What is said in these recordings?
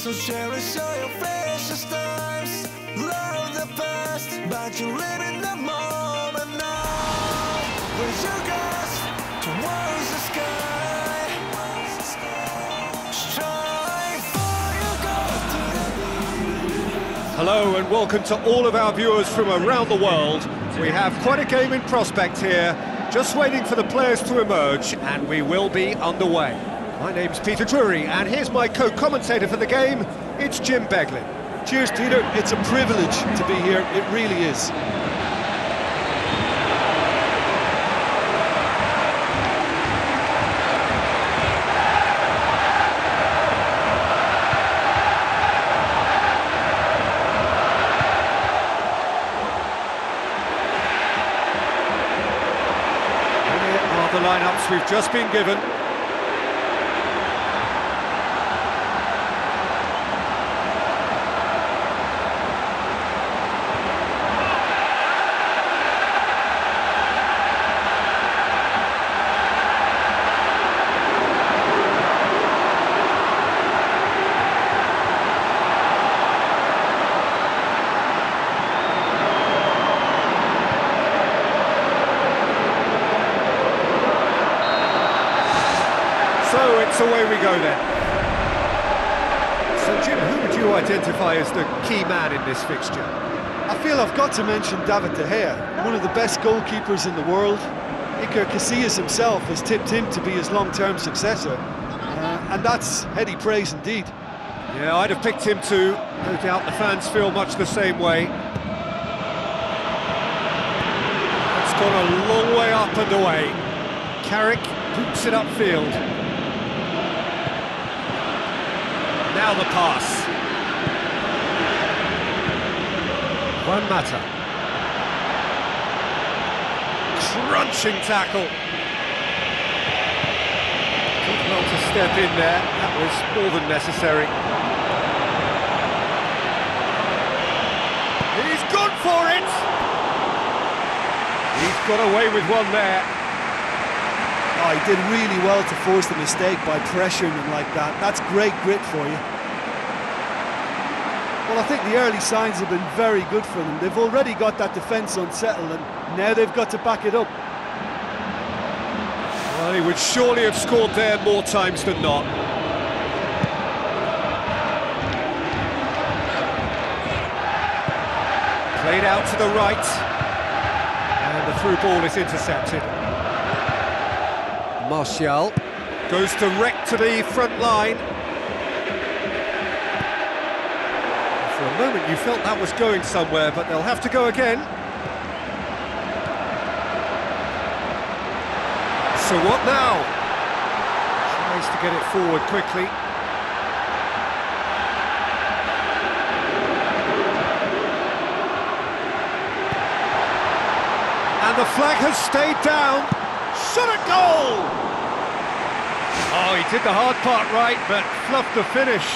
So cherish all your precious times. Love the past, but you live in the moment now. Raise your glass towards the sky. Strive for your goal. Hello and welcome to all of our viewers from around the world. We have quite a game in prospect here, just waiting for the players to emerge, and we will be underway. My name's Peter Drury, and here's my co-commentator for the game, it's Jim Beglin. Cheers, Peter. It's a privilege to be here, it really is. The lineups we've just been given. So it's away we go then. So Jim, who would you identify as the key man in this fixture? I feel I've got to mention David De Gea, one of the best goalkeepers in the world. Iker Casillas himself has tipped him to be his long-term successor, and that's heady praise indeed. Yeah, I'd have picked him too. No doubt the fans feel much the same way. It's gone a long way up and away. Carrick hoops it upfield. Now the pass. Juan Mata. Crunching tackle. Did well to step in there. That was more than necessary. He's gone for it! He's got away with one there. Oh, he did really well to force the mistake by pressuring him like that. That's great grit for you. Well, I think the early signs have been very good for them. They've already got that defence unsettled, and now they've got to back it up. Well, he would surely have scored there more times than not. Played out to the right, and the through ball is intercepted. Martial goes direct to the front line. For a moment you felt that was going somewhere, but they'll have to go again. So what now? Tries to get it forward quickly. And the flag has stayed down. Shot at goal! Oh, he did the hard part right, but fluffed the finish.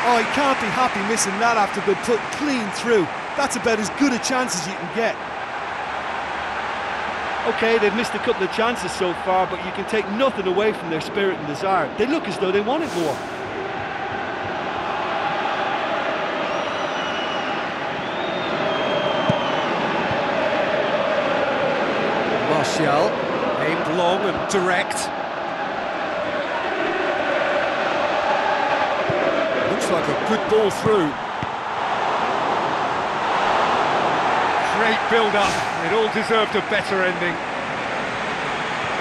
Oh, he can't be happy missing that after being put clean through. That's about as good a chance as you can get. OK, they've missed a couple of chances so far, but you can take nothing away from their spirit and desire. They look as though they want it more. Martial, aimed long and direct. Looks like a good ball through. Great build-up. It all deserved a better ending.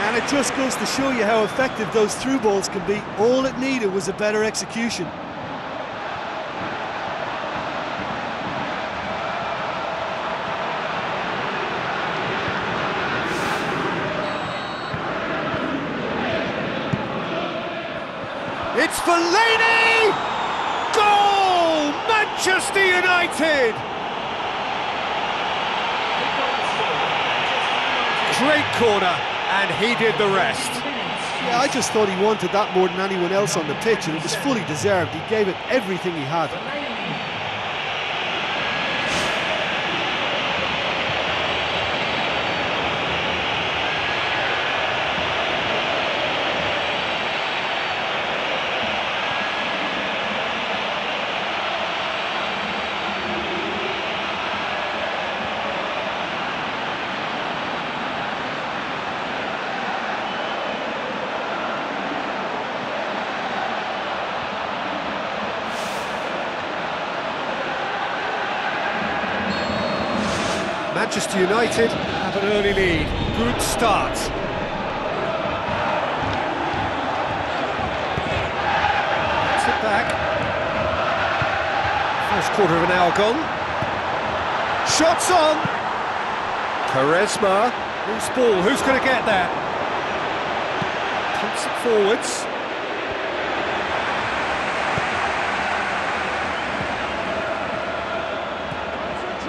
And it just goes to show you how effective those through balls can be. All it needed was a better execution. It's Fellaini! Goal! Manchester United! Great corner, and he did the rest. Yeah, I just thought he wanted that more than anyone else on the pitch, and it was fully deserved. He gave it everything he had. Manchester United have an early lead. Good start. Gets it back. First quarter of an hour gone. Shots on! Quaresma. Loose ball, who's going to get that? Pumps it forwards.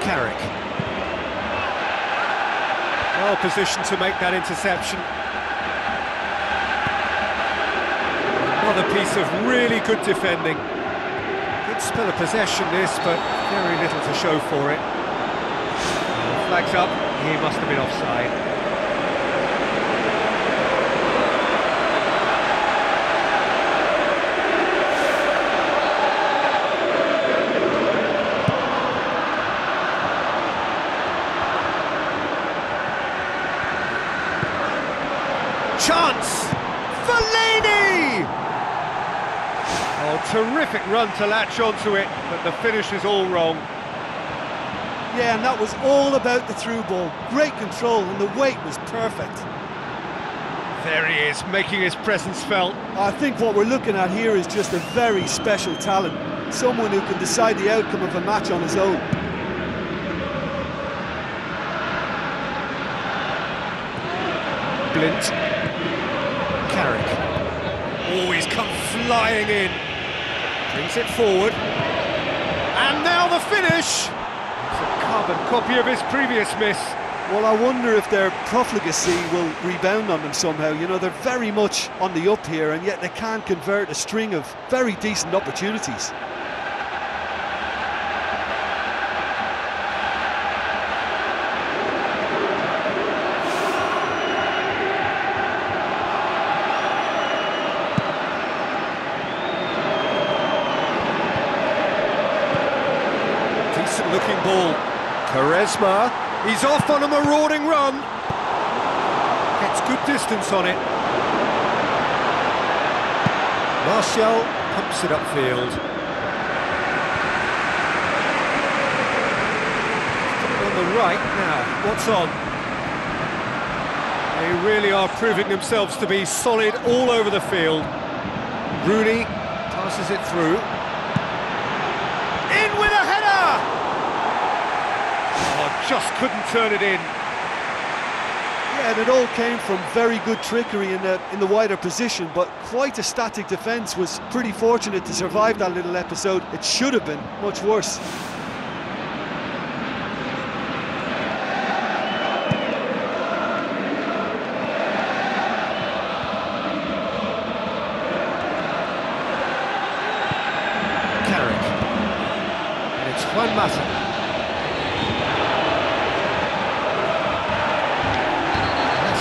Carrick. Well positioned to make that interception. Another piece of really good defending. Good spell of possession this, but very little to show for it. Flags up, he must have been offside. Chance! Fellaini! Oh, terrific run to latch onto it, but the finish is all wrong. Yeah, and that was all about the through ball. Great control, and the weight was perfect. There he is, making his presence felt. I think what we're looking at here is just a very special talent. Someone who can decide the outcome of a match on his own. Blint. Carrick. Oh, he's come flying in. Brings it forward. And now the finish! It's a carbon copy of his previous miss. Well, I wonder if their profligacy will rebound on them somehow. You know, they're very much on the up here, and yet they can't convert a string of very decent opportunities. Looking ball. Quaresma, he's off on a marauding run. Gets good distance on it. Martial pumps it upfield. On the right now, what's on? They really are proving themselves to be solid all over the field. Rooney passes it through. In with a header! Just couldn't turn it in. Yeah, and it all came from very good trickery in the wider position, but quite a static defence. Was pretty fortunate to survive that little episode. It should have been much worse. Carrick. And it's Juan Mata.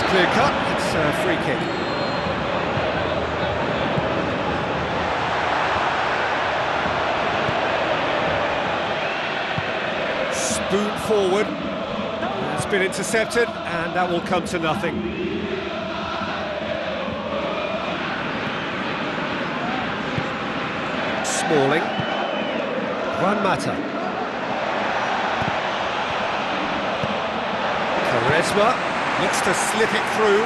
Clear cut, it's a free kick. Spoon forward. It's been intercepted, and that will come to nothing. Smalling. Juan Mata. Quaresma. Looks to slip it through.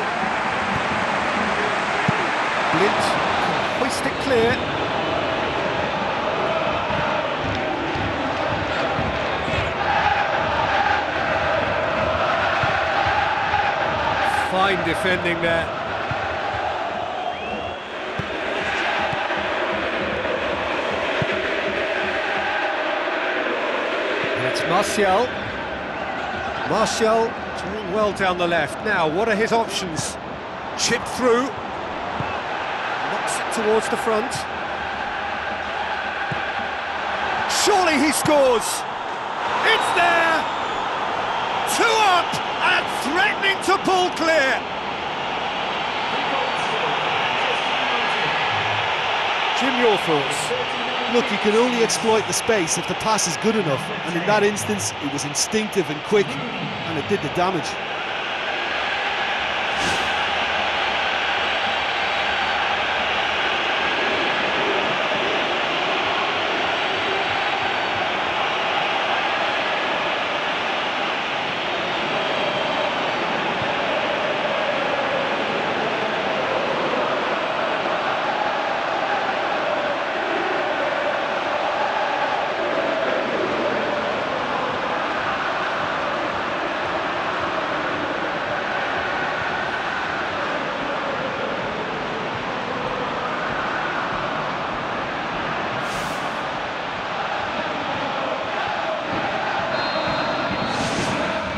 Blint can hoist it clear. Fine defending there. And it's Martial. Martial doing well down the left. Now, what are his options? Chip through. Knocks it towards the front. Surely he scores! It's there! 2 up and threatening to pull clear! Jim, your thoughts? Look, you can only exploit the space if the pass is good enough, and in that instance it was instinctive and quick, and it did the damage.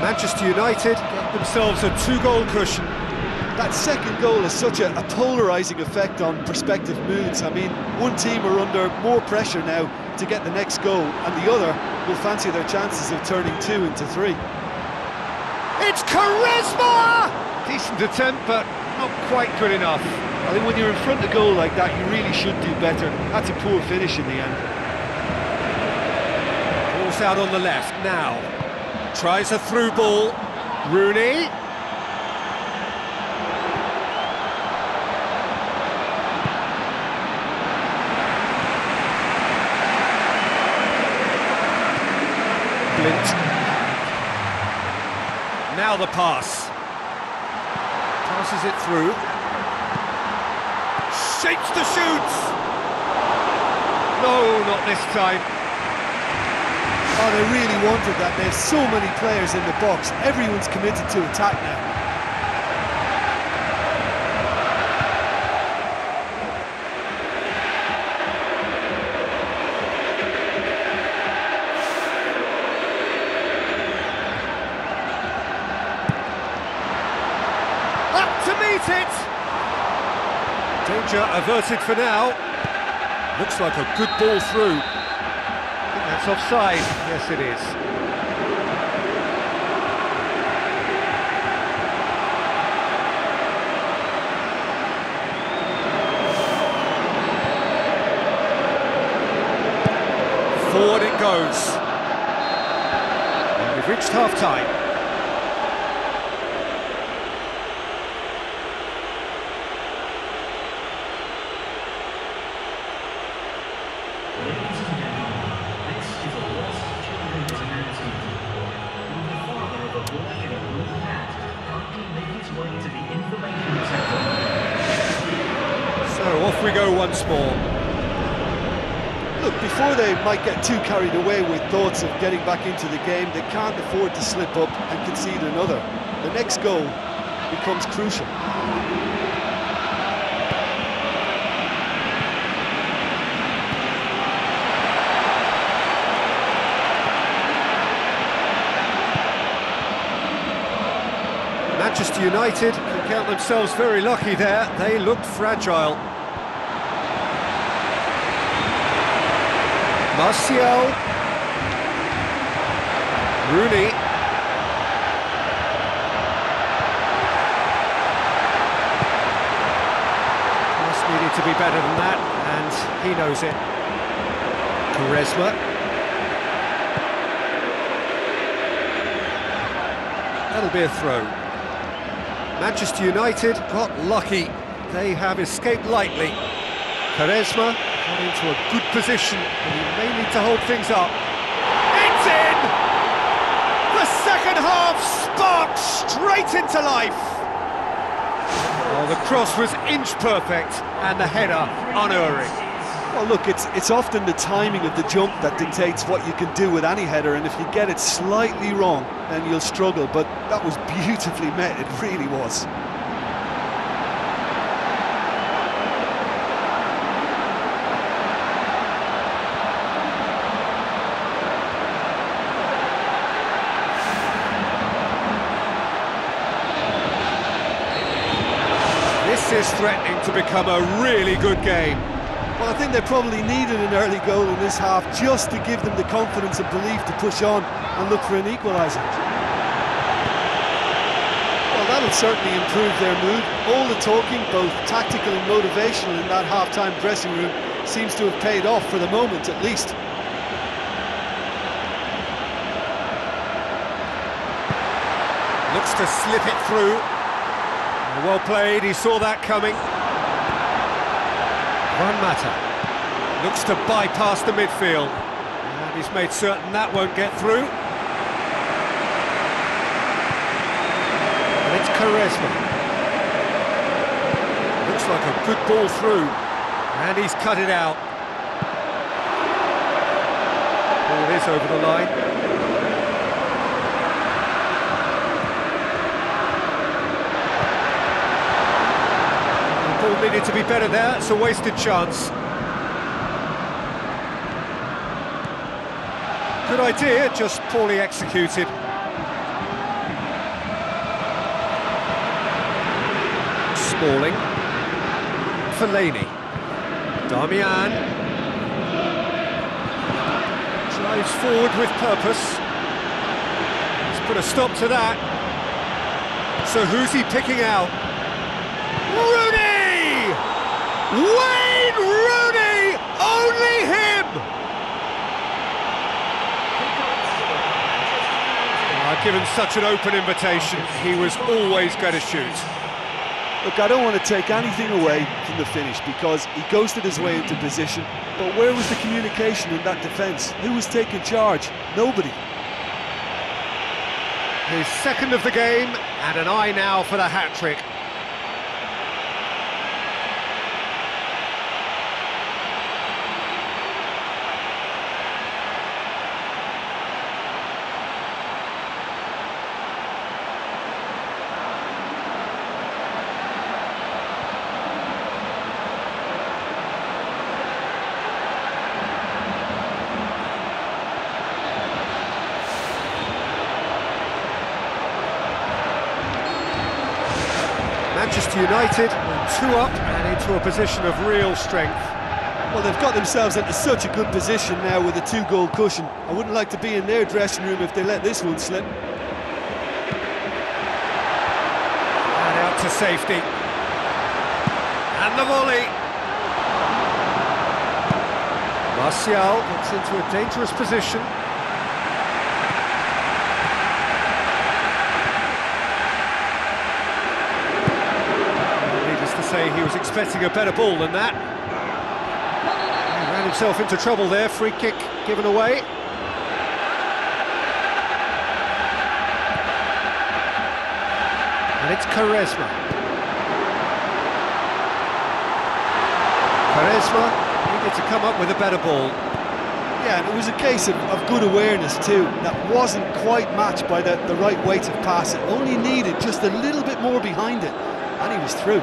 Manchester United get themselves a 2-goal cushion. That second goal has such a polarising effect on prospective moods. I mean, one team are under more pressure now to get the next goal, and the other will fancy their chances of turning 2 into 3. It's Charisma! Decent attempt, but not quite good enough. I think when you're in front of goal like that, you really should do better. That's a poor finish in the end. Ball's out on the left now. Tries a through ball. Rooney. Now the pass. Passes it through. Shapes the shoots! No, not this time. Oh, they really wanted that. There's so many players in the box. Everyone's committed to attack now. It. Danger averted for now. Looks like a good ball through. I think that's offside. Yes, it is. Forward it goes. And we've reached half-time. Off we go once more. Look, before they might get too carried away with thoughts of getting back into the game, they can't afford to slip up and concede another. The next goal becomes crucial. Manchester United can count themselves very lucky there. They looked fragile. Martial. Rooney. Pass needed to be better than that, and he knows it. Charisma. That'll be a throw. Manchester United got lucky. They have escaped lightly. Charisma got into a good position, and he may need to hold things up. It's in! The second half sparked straight into life. Oh, the cross was inch perfect, and the header unerring. Well, look, it's often the timing of the jump that dictates what you can do with any header, and if you get it slightly wrong, then you'll struggle, but that was beautifully met, it really was. This is threatening to become a really good game. Well, I think they probably needed an early goal in this half just to give them the confidence and belief to push on and look for an equaliser. Well, that'll certainly improve their mood. All the talking, both tactical and motivational, in that half-time dressing room seems to have paid off for the moment, at least. Looks to slip it through. Well played, he saw that coming. Juan Mata looks to bypass the midfield. And he's made certain that won't get through. And it's Charisma. Looks like a good ball through. And he's cut it out. Ball is over the line. Ball needed to be better there, it's a wasted chance. Good idea, just poorly executed. Smalling. Fellaini. Darmian. Drives forward with purpose. He's put a stop to that. So who's he picking out? Rooney! Wayne Rooney! Only him! Given such an open invitation, he was always going to shoot. Look, I don't want to take anything away from the finish because he ghosted his way into position, but where was the communication in that defence? Who was taking charge? Nobody. His second of the game, and an eye now for the hat-trick. Manchester United 2 up and into a position of real strength. Well, they've got themselves into such a good position now with a 2-goal cushion. I wouldn't like to be in their dressing room if they let this one slip. And out to safety. And the volley. Martial gets into a dangerous position. Say he was expecting a better ball than that. He ran himself into trouble there. Free kick given away. And it's Quaresma. Quaresma needed to come up with a better ball. Yeah, and it was a case of good awareness too. That wasn't quite matched by the right weight of pass. It only needed just a little bit more behind it, and he was through.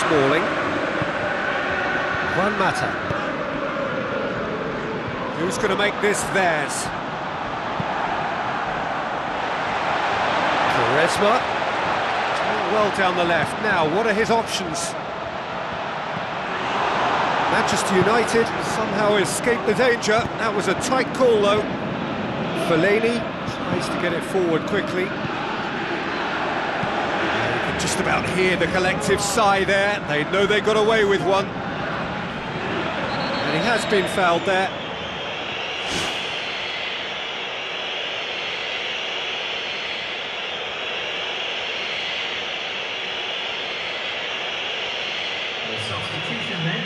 Smalling. Juan Mata. Who's going to make this theirs? Quaresma. Well down the left. Now, what are his options? Manchester United somehow escaped the danger. That was a tight call, though. Fellaini tries to get it forward quickly. Just about hear the collective sigh there. They know they got away with one. And he has been fouled there. Substitution then.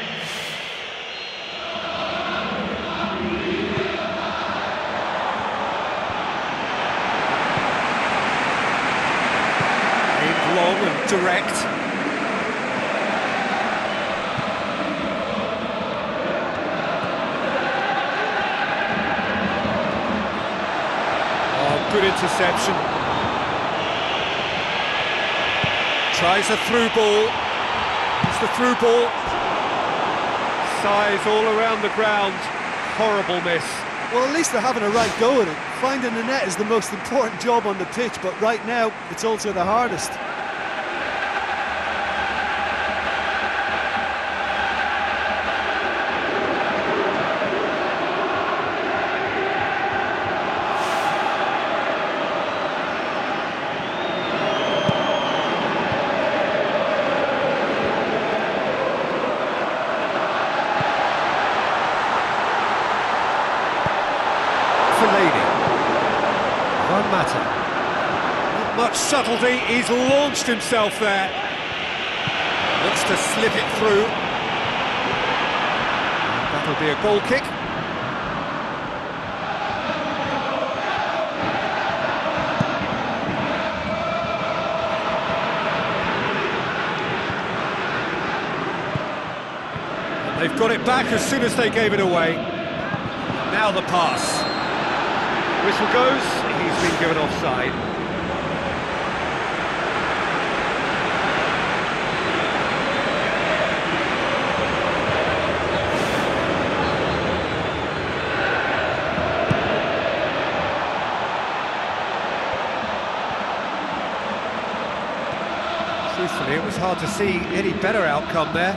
Long and direct. Oh, good interception. Tries a through ball. It's the through ball. Sighs all around the ground. Horrible miss. Well, at least they're having a right go at it. Finding the net is the most important job on the pitch, but right now, it's also the hardest. Fellaini. Juan Mata. Not much subtlety, he's launched himself there. Looks to slip it through. That'll be a goal kick. And they've got it back as soon as they gave it away. Now the pass. Whistle goes, he's been given offside. Truthfully, it was hard to see any better outcome there.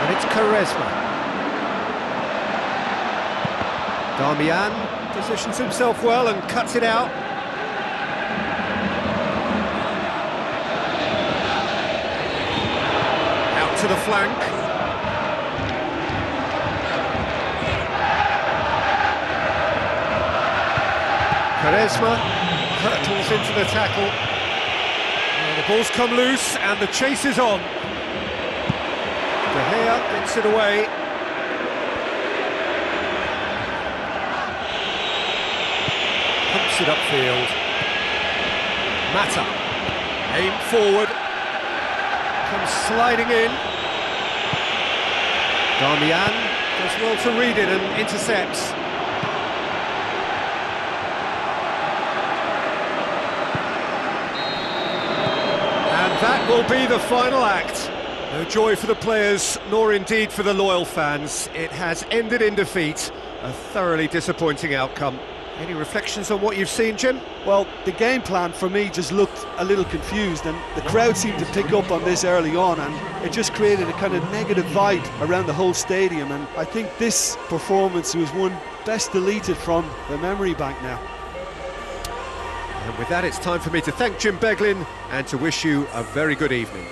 And it's Quaresma. Darmian positions himself well and cuts it out. Out to the flank. Quaresma hurtles into the tackle. The ball's come loose and the chase is on. De Gea gets it away. Pumps it upfield. Mata, aim forward. Comes sliding in. Darmian does well to read it and intercepts. That will be the final act. No joy for the players, nor indeed for the loyal fans. It has ended in defeat. A thoroughly disappointing outcome. Any reflections on what you've seen, Jim? Well, the game plan for me just looked a little confused, and the crowd seemed to pick up on this early on, and it just created a kind of negative vibe around the whole stadium, and I think this performance was one best deleted from the memory bank now. And with that, it's time for me to thank Jim Beglin and to wish you a very good evening.